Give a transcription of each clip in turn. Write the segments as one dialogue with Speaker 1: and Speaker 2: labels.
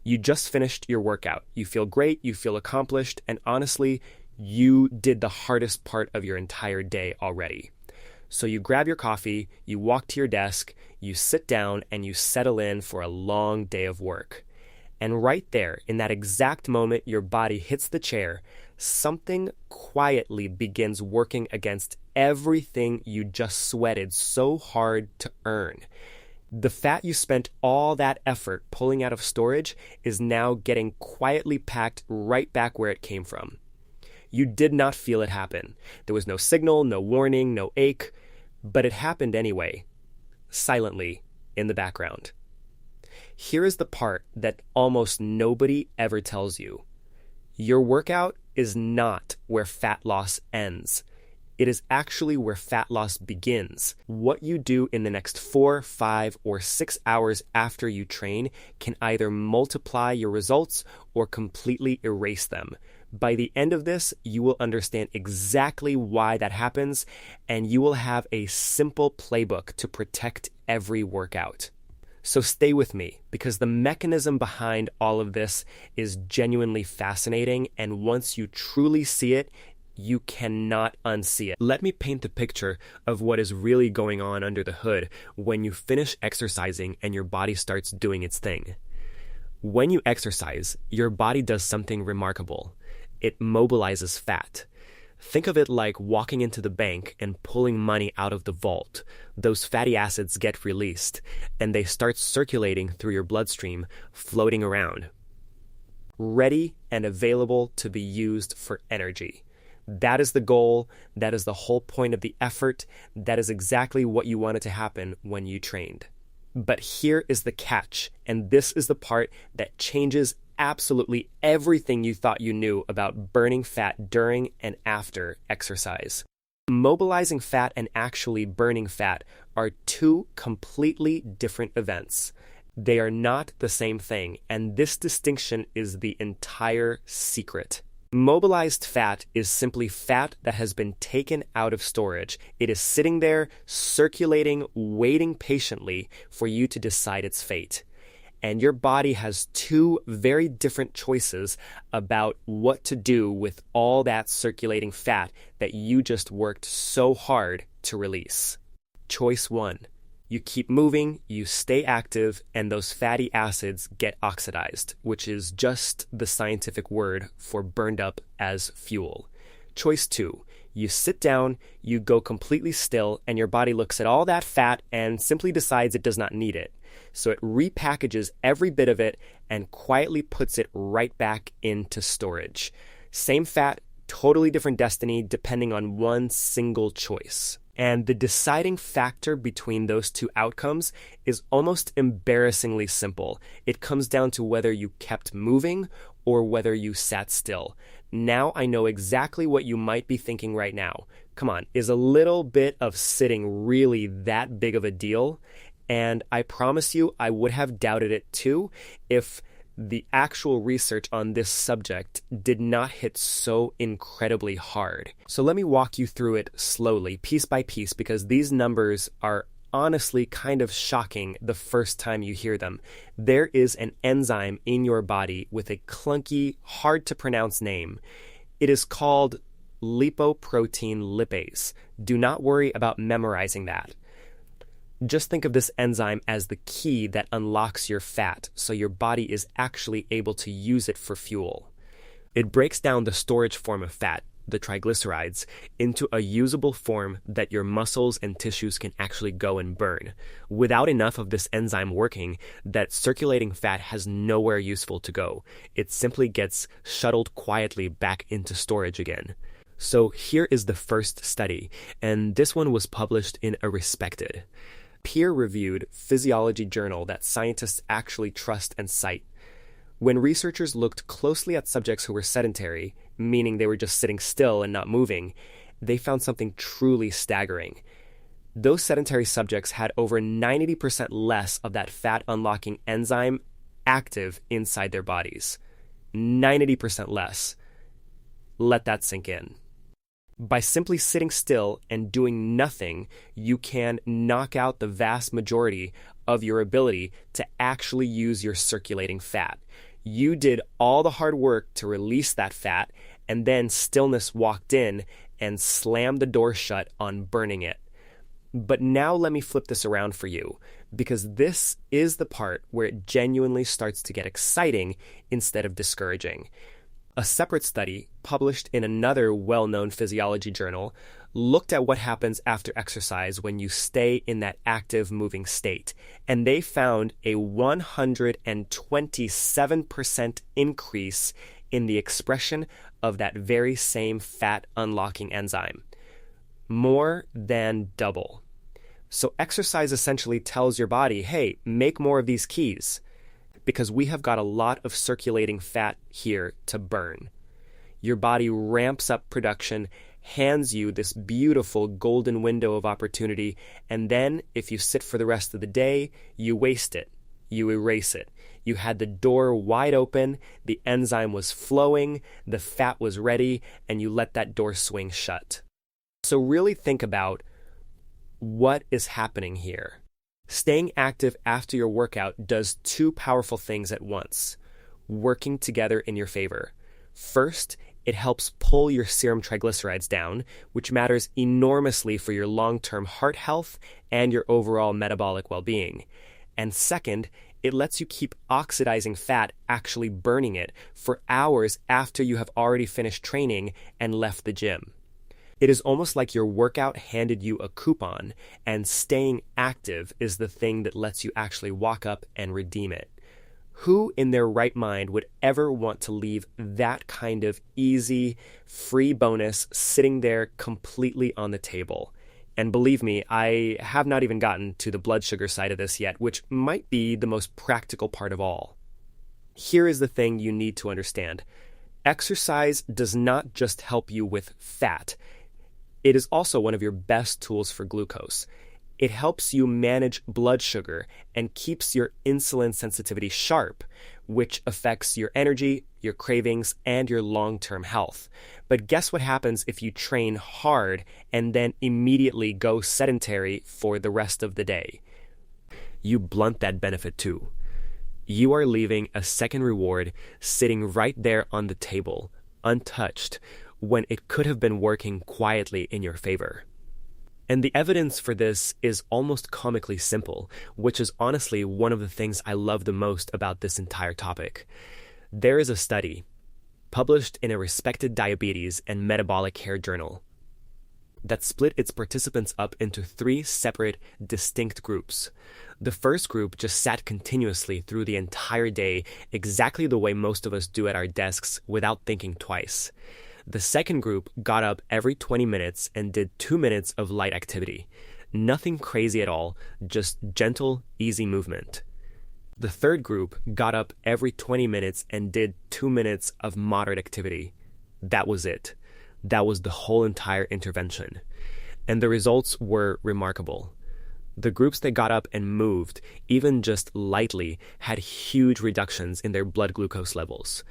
Speaker 1: You just finished your workout. You feel great, you feel accomplished, and honestly, you did the hardest part of your entire day already. So you grab your coffee, you walk to your desk, you sit down, and you settle in for a long day of work. And right there, in that exact moment your body hits the chair, something quietly begins working against everything you just sweated so hard to earn. The fat you spent all that effort pulling out of storage is now getting quietly packed right back where it came from. You did not feel it happen. There was no signal, no warning, no ache, but it happened anyway, silently in the background. Here is the part that almost nobody ever tells you. Your workout is not where fat loss ends. It is actually where fat loss begins. What you do in the next 4, 5, or 6 hours after you train can either multiply your results or completely erase them. By the end of this, you will understand exactly why that happens, and you will have a simple playbook to protect every workout. So stay with me, because the mechanism behind all of this is genuinely fascinating, and once you truly see it, you cannot unsee it. Let me paint the picture of what is really going on under the hood when you finish exercising and your body starts doing its thing. When you exercise, your body does something remarkable. It mobilizes fat. Think of it like walking into the bank and pulling money out of the vault. Those fatty acids get released, and they start circulating through your bloodstream, floating around, ready and available to be used for energy. That is the goal. That is the whole point of the effort. That is exactly what you wanted to happen when you trained. But here is the catch, and this is the part that changes absolutely everything you thought you knew about burning fat during and after exercise. Mobilizing fat and actually burning fat are two completely different events. They are not the same thing, and this distinction is the entire secret. Mobilized fat is simply fat that has been taken out of storage. It is sitting there, circulating, waiting patiently for you to decide its fate. And your body has two very different choices about what to do with all that circulating fat that you just worked so hard to release. Choice 1. You keep moving, you stay active, and those fatty acids get oxidized, which is just the scientific word for burned up as fuel. Choice 2. You sit down, you go completely still, and your body looks at all that fat and simply decides it does not need it. So it repackages every bit of it and quietly puts it right back into storage. Same fat, totally different destiny depending on one single choice. And the deciding factor between those two outcomes is almost embarrassingly simple. It comes down to whether you kept moving or whether you sat still. Now I know exactly what you might be thinking right now. Come on, is a little bit of sitting really that big of a deal? And I promise you, I would have doubted it too if the actual research on this subject did not hit so incredibly hard. So let me walk you through it slowly, piece by piece, because these numbers are honestly kind of shocking the first time you hear them. There is an enzyme in your body with a clunky, hard to pronounce name. It is called lipoprotein lipase. Do not worry about memorizing that. Just think of this enzyme as the key that unlocks your fat, so your body is actually able to use it for fuel. It breaks down the storage form of fat, the triglycerides, into a usable form that your muscles and tissues can actually go and burn. Without enough of this enzyme working, that circulating fat has nowhere useful to go. It simply gets shuttled quietly back into storage again. So here is the first study, and this one was published in a respected, peer-reviewed physiology journal that scientists actually trust and cite. When researchers looked closely at subjects who were sedentary, meaning they were just sitting still and not moving, they found something truly staggering. Those sedentary subjects had over 90% less of that fat-unlocking enzyme active inside their bodies. 90% less. Let that sink in. By simply sitting still and doing nothing, you can knock out the vast majority of your ability to actually use your circulating fat. You did all the hard work to release that fat, and then stillness walked in and slammed the door shut on burning it. But now let me flip this around for you, because this is the part where it genuinely starts to get exciting instead of discouraging. A separate study, published in another well-known physiology journal, looked at what happens after exercise when you stay in that active moving state, and they found a 127% increase in the expression of that very same fat unlocking enzyme. More than double. So exercise essentially tells your body, hey, make more of these keys, because we have got a lot of circulating fat here to burn. Your body ramps up production, hands you this beautiful golden window of opportunity, and then if you sit for the rest of the day, you waste it. You erase it. You had the door wide open, the enzyme was flowing, the fat was ready, and you let that door swing shut. So really think about what is happening here. Staying active after your workout does two powerful things at once, working together in your favor. First, it helps pull your serum triglycerides down, which matters enormously for your long-term heart health and your overall metabolic well-being. And second, it lets you keep oxidizing fat, actually burning it, for hours after you have already finished training and left the gym. It is almost like your workout handed you a coupon, and staying active is the thing that lets you actually walk up and redeem it. Who in their right mind would ever want to leave that kind of easy, free bonus sitting there completely on the table? And believe me, I have not even gotten to the blood sugar side of this yet, which might be the most practical part of all. Here is the thing you need to understand. Exercise does not just help you with fat. It is also one of your best tools for glucose. It helps you manage blood sugar and keeps your insulin sensitivity sharp, which affects your energy, your cravings, and your long-term health. But guess what happens if you train hard and then immediately go sedentary for the rest of the day? You blunt that benefit too. You are leaving a second reward sitting right there on the table, untouched, when it could have been working quietly in your favor. And the evidence for this is almost comically simple, which is honestly one of the things I love the most about this entire topic. There is a study published in a respected diabetes and metabolic care journal that split its participants up into 3 separate, distinct groups. The first group just sat continuously through the entire day, exactly the way most of us do at our desks without thinking twice. The second group got up every 20 minutes and did 2 minutes of light activity. Nothing crazy at all, just gentle, easy movement. The third group got up every 20 minutes and did 2 minutes of moderate activity. That was it. That was the whole entire intervention. And the results were remarkable. The groups that got up and moved, even just lightly, had huge reductions in their blood glucose levels.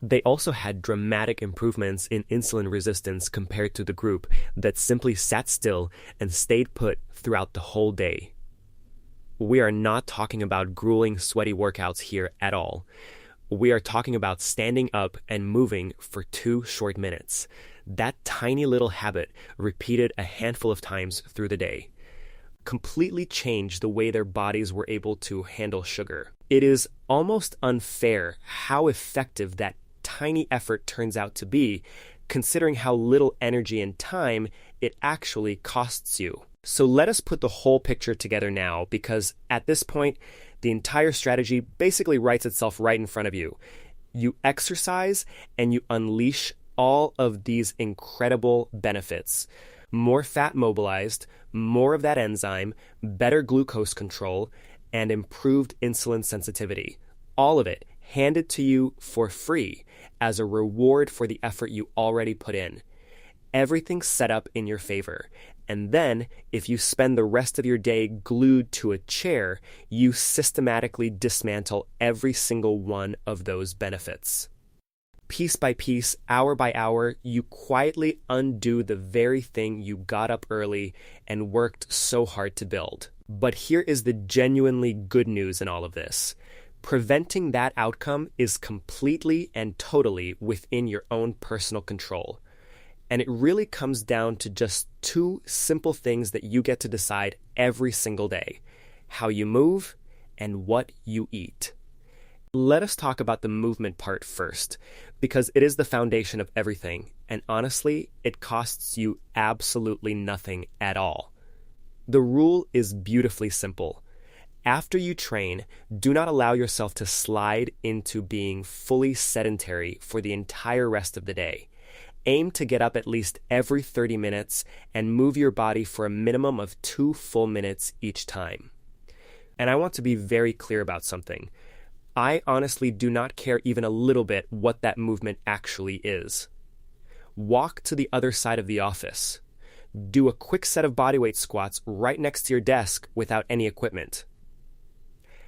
Speaker 1: They also had dramatic improvements in insulin resistance compared to the group that simply sat still and stayed put throughout the whole day. We are not talking about grueling, sweaty workouts here at all. We are talking about standing up and moving for 2 short minutes. That tiny little habit, repeated a handful of times through the day, completely changed the way their bodies were able to handle sugar. It is almost unfair how effective that tiny effort turns out to be, considering how little energy and time it actually costs you. So let us put the whole picture together now, because at this point, the entire strategy basically writes itself right in front of you. You exercise and you unleash all of these incredible benefits. More fat mobilized, more of that enzyme, better glucose control, and improved insulin sensitivity. All of it handed to you for free as a reward for the effort you already put in. Everything's set up in your favor. And then, if you spend the rest of your day glued to a chair, you systematically dismantle every single one of those benefits. Piece by piece, hour by hour, you quietly undo the very thing you got up early and worked so hard to build. But here is the genuinely good news in all of this. Preventing that outcome is completely and totally within your own personal control. And it really comes down to just two simple things that you get to decide every single day: how you move and what you eat. Let us talk about the movement part first, because it is the foundation of everything, and honestly, it costs you absolutely nothing at all. The rule is beautifully simple. After you train, do not allow yourself to slide into being fully sedentary for the entire rest of the day. Aim to get up at least every 30 minutes and move your body for a minimum of 2 full minutes each time. And I want to be very clear about something. I honestly do not care even a little bit what that movement actually is. Walk to the other side of the office. Do a quick set of bodyweight squats right next to your desk without any equipment.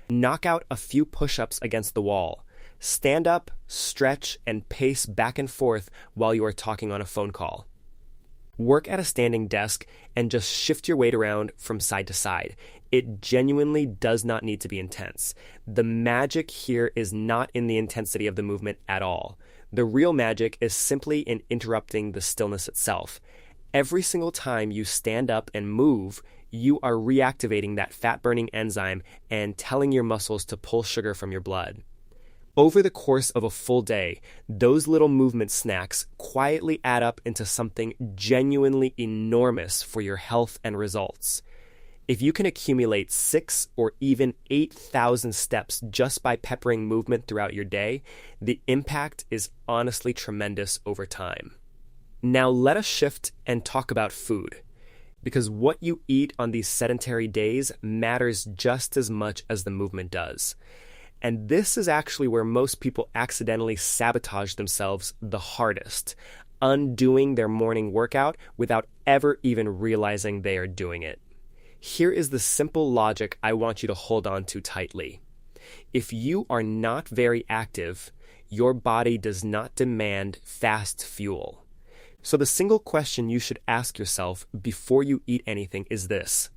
Speaker 1: Knock out a few push-ups against the wall. Stand up, stretch, and pace back and forth while you are talking on a phone call. Work at a standing desk and just shift your weight around from side to side. It genuinely does not need to be intense. The magic here is not in the intensity of the movement at all. The real magic is simply in interrupting the stillness itself. Every single time you stand up and move, you are reactivating that fat-burning enzyme and telling your muscles to pull sugar from your blood. Over the course of a full day, those little movement snacks quietly add up into something genuinely enormous for your health and results. If you can accumulate 6 or even 8,000 steps just by peppering movement throughout your day, the impact is honestly tremendous over time. Now let us shift and talk about food, because what you eat on these sedentary days matters just as much as the movement does. And this is actually where most people accidentally sabotage themselves the hardest, undoing their morning workout without ever even realizing they are doing it. Here is the simple logic I want you to hold on to tightly. If you are not very active, your body does not demand fast fuel. So the single question you should ask yourself before you eat anything is this: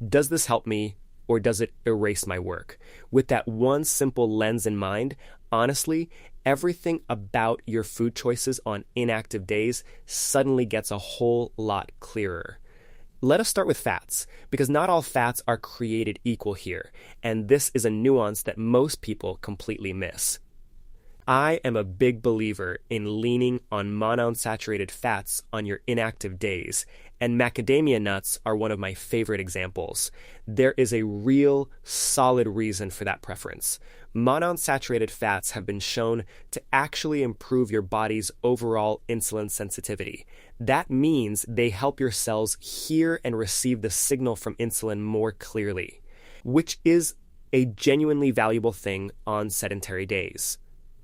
Speaker 1: does this help me, or does it erase my work? With that one simple lens in mind, honestly, everything about your food choices on inactive days suddenly gets a whole lot clearer. Let us start with fats, because not all fats are created equal here, and this is a nuance that most people completely miss. I am a big believer in leaning on monounsaturated fats on your inactive days, and macadamia nuts are one of my favorite examples. There is a real, solid reason for that preference. Monounsaturated fats have been shown to actually improve your body's overall insulin sensitivity. That means they help your cells hear and receive the signal from insulin more clearly, which is a genuinely valuable thing on sedentary days.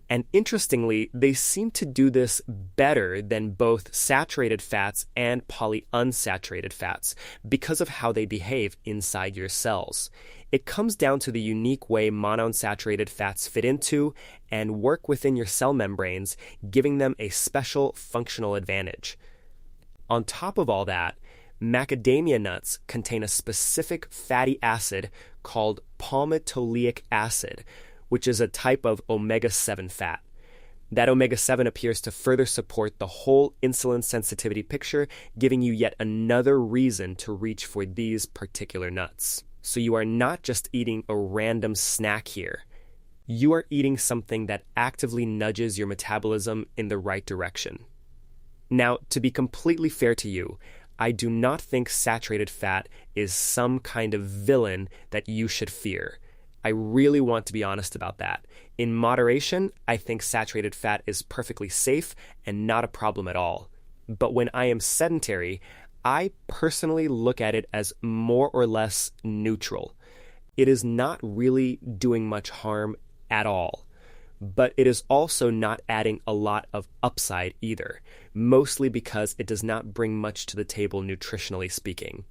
Speaker 1: And interestingly, they seem to do this better than both saturated fats and polyunsaturated fats because of how they behave inside your cells. It comes down to the unique way monounsaturated fats fit into and work within your cell membranes, giving them a special functional advantage. On top of all that, macadamia nuts contain a specific fatty acid called palmitoleic acid, which is a type of omega-7 fat. That omega-7 appears to further support the whole insulin sensitivity picture, giving you yet another reason to reach for these particular nuts. So you are not just eating a random snack here. You are eating something that actively nudges your metabolism in the right direction. Now, to be completely fair to you, I do not think saturated fat is some kind of villain that you should fear. I really want to be honest about that. In moderation, I think saturated fat is perfectly safe and not a problem at all. But when I am sedentary, I personally look at it as more or less neutral. It is not really doing much harm at all. But it is also not adding a lot of upside either, mostly because it does not bring much to the table nutritionally speaking.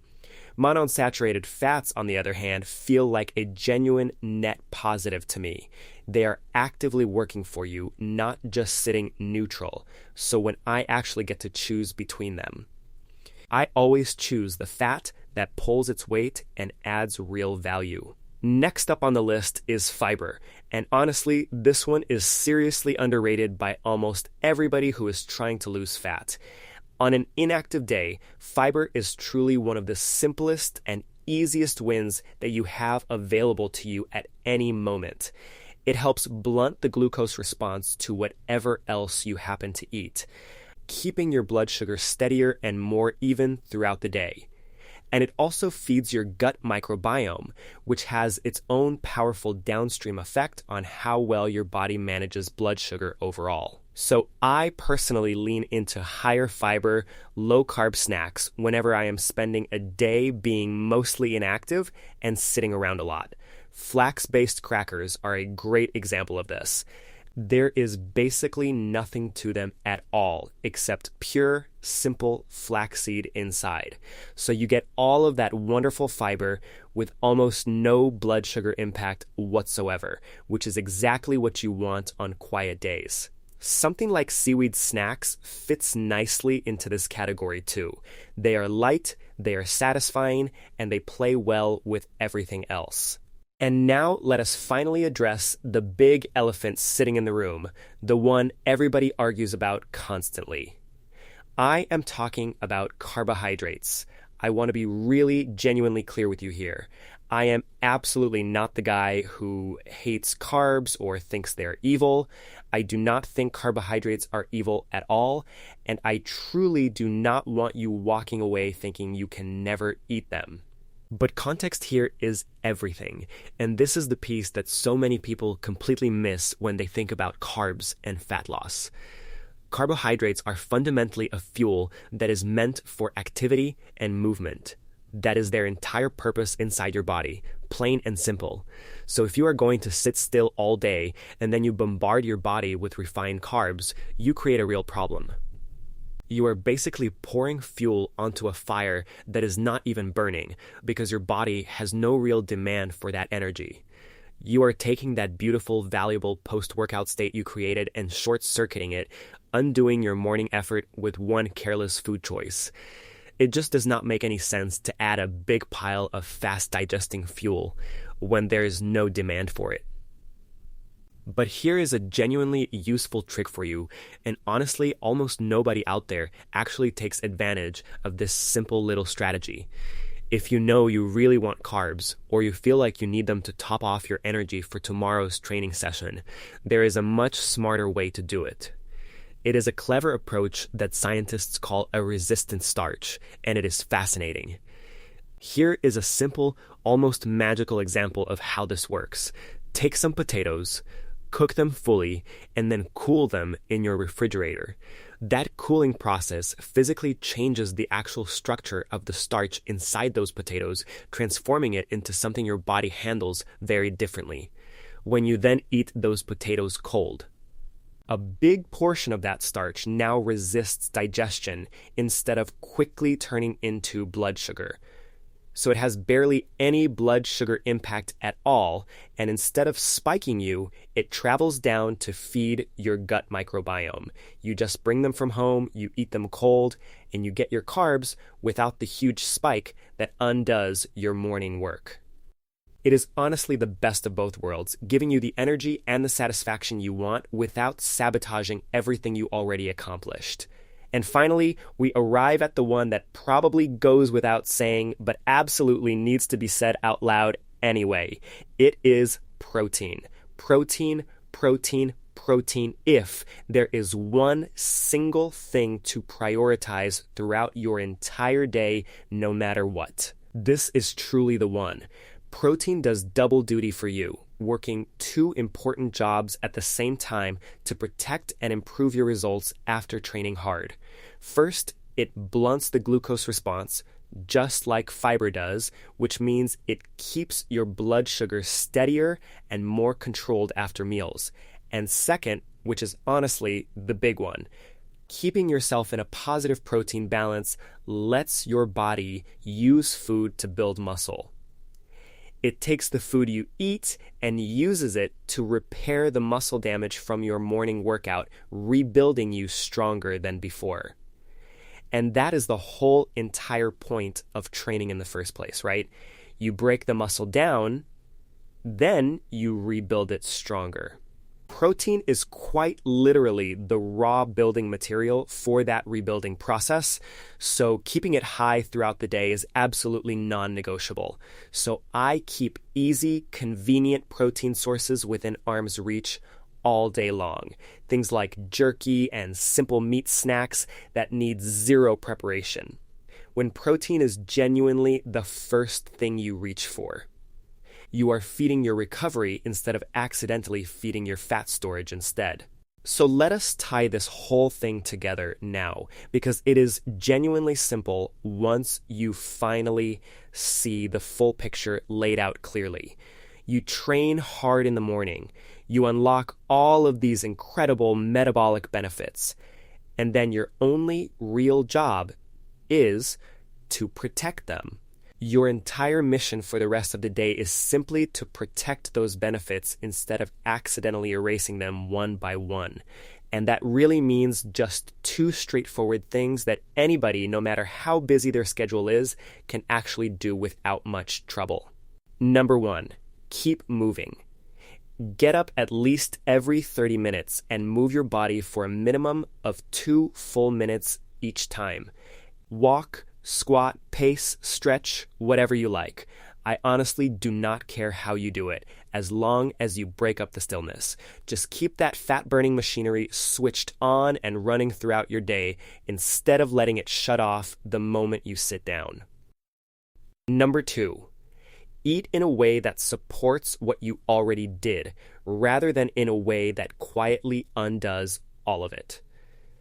Speaker 1: Monounsaturated fats, on the other hand, feel like a genuine net positive to me. They are actively working for you, not just sitting neutral. So when I actually get to choose between them, I always choose the fat that pulls its weight and adds real value. Next up on the list is fiber, and honestly, this one is seriously underrated by almost everybody who is trying to lose fat. On an inactive day, fiber is truly one of the simplest and easiest wins that you have available to you at any moment. It helps blunt the glucose response to whatever else you happen to eat, keeping your blood sugar steadier and more even throughout the day. And it also feeds your gut microbiome, which has its own powerful downstream effect on how well your body manages blood sugar overall. So I personally lean into higher fiber, low-carb snacks whenever I am spending a day being mostly inactive and sitting around a lot. Flax-based crackers are a great example of this. There is basically nothing to them at all except pure, simple flaxseed inside. So you get all of that wonderful fiber with almost no blood sugar impact whatsoever, which is exactly what you want on quiet days. Something like seaweed snacks fits nicely into this category too. They are light, they are satisfying, and they play well with everything else. And now let us finally address the big elephant sitting in the room, the one everybody argues about constantly. I am talking about carbohydrates. I want to be really genuinely clear with you here. I am absolutely not the guy who hates carbs or thinks they're evil. I do not think carbohydrates are evil at all, and I truly do not want you walking away thinking you can never eat them. But context here is everything, and this is the piece that so many people completely miss when they think about carbs and fat loss. Carbohydrates are fundamentally a fuel that is meant for activity and movement. That is their entire purpose inside your body, plain and simple. So if you are going to sit still all day and then you bombard your body with refined carbs, you create a real problem. You are basically pouring fuel onto a fire that is not even burning because your body has no real demand for that energy. You are taking that beautiful, valuable post-workout state you created and short-circuiting it, undoing your morning effort with one careless food choice. It just does not make any sense to add a big pile of fast-digesting fuel when there is no demand for it. But here is a genuinely useful trick for you, and honestly, almost nobody out there actually takes advantage of this simple little strategy. If you know you really want carbs, or you feel like you need them to top off your energy for tomorrow's training session, there is a much smarter way to do it. It is a clever approach that scientists call a resistant starch, and it is fascinating. Here is a simple, almost magical example of how this works. Take some potatoes, cook them fully, and then cool them in your refrigerator. That cooling process physically changes the actual structure of the starch inside those potatoes, transforming it into something your body handles very differently. When you then eat those potatoes cold, a big portion of that starch now resists digestion instead of quickly turning into blood sugar. So it has barely any blood sugar impact at all, and instead of spiking you, it travels down to feed your gut microbiome. You just bring them from home, you eat them cold, and you get your carbs without the huge spike that undoes your morning work. It is honestly the best of both worlds, giving you the energy and the satisfaction you want without sabotaging everything you already accomplished. And finally, we arrive at the one that probably goes without saying, but absolutely needs to be said out loud anyway. It is protein. Protein, protein, protein. If there is one single thing to prioritize throughout your entire day, no matter what, this is truly the one. Protein does double duty for you, working two important jobs at the same time to protect and improve your results after training hard. First, it blunts the glucose response, just like fiber does, which means it keeps your blood sugar steadier and more controlled after meals. And second, which is honestly the big one, keeping yourself in a positive protein balance lets your body use food to build muscle. It takes the food you eat and uses it to repair the muscle damage from your morning workout, rebuilding you stronger than before. And that is the whole entire point of training in the first place, right? You break the muscle down Then you rebuild it stronger. Protein is quite literally the raw building material for that rebuilding process, so keeping it high throughout the day is absolutely non-negotiable. So I keep easy, convenient protein sources within arm's reach all day long. Things like jerky and simple meat snacks that need zero preparation. When protein is genuinely the first thing you reach for, you are feeding your recovery instead of accidentally feeding your fat storage instead. So let us tie this whole thing together now, because it is genuinely simple once you finally see the full picture laid out clearly. You train hard in the morning, you unlock all of these incredible metabolic benefits, and then your only real job is to protect them. Your entire mission for the rest of the day is simply to protect those benefits instead of accidentally erasing them one by one. And that really means just two straightforward things that anybody, no matter how busy their schedule is, can actually do without much trouble. Number one, keep moving. Get up at least every 30 minutes and move your body for a minimum of 2 full minutes each time. Walk, squat, pace, stretch, whatever you like. I honestly do not care how you do it, as long as you break up the stillness. Just keep that fat-burning machinery switched on and running throughout your day instead of letting it shut off the moment you sit down. Number 2, eat in a way that supports what you already did, rather than in a way that quietly undoes all of it.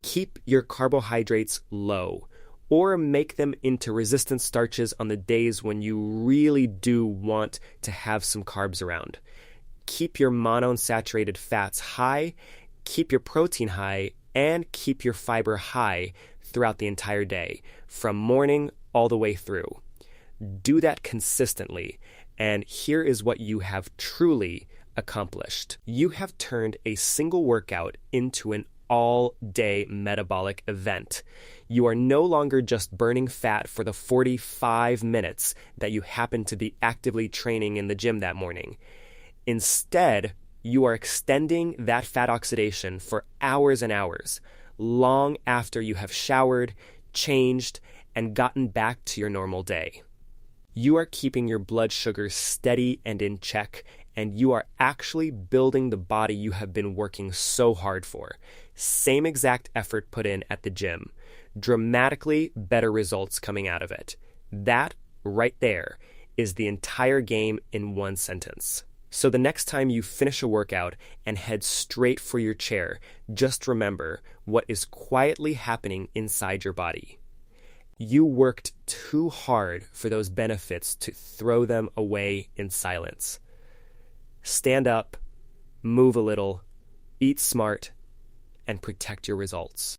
Speaker 1: Keep your carbohydrates low, or make them into resistant starches on the days when you really do want to have some carbs around. Keep your monounsaturated fats high, keep your protein high, and keep your fiber high throughout the entire day, from morning all the way through. Do that consistently, and here is what you have truly accomplished. You have turned a single workout into an all-day metabolic event. You are no longer just burning fat for the 45 minutes that you happen to be actively training in the gym that morning. Instead, you are extending that fat oxidation for hours and hours, long after you have showered, changed, and gotten back to your normal day. You are keeping your blood sugar steady and in check, and you are actually building the body you have been working so hard for. Same exact effort put in at the gym. Dramatically better results coming out of it. That, right there, is the entire game in one sentence. So the next time you finish a workout and head straight for your chair, just remember what is quietly happening inside your body. You worked too hard for those benefits to throw them away in silence. Stand up, move a little, eat smart, and protect your results.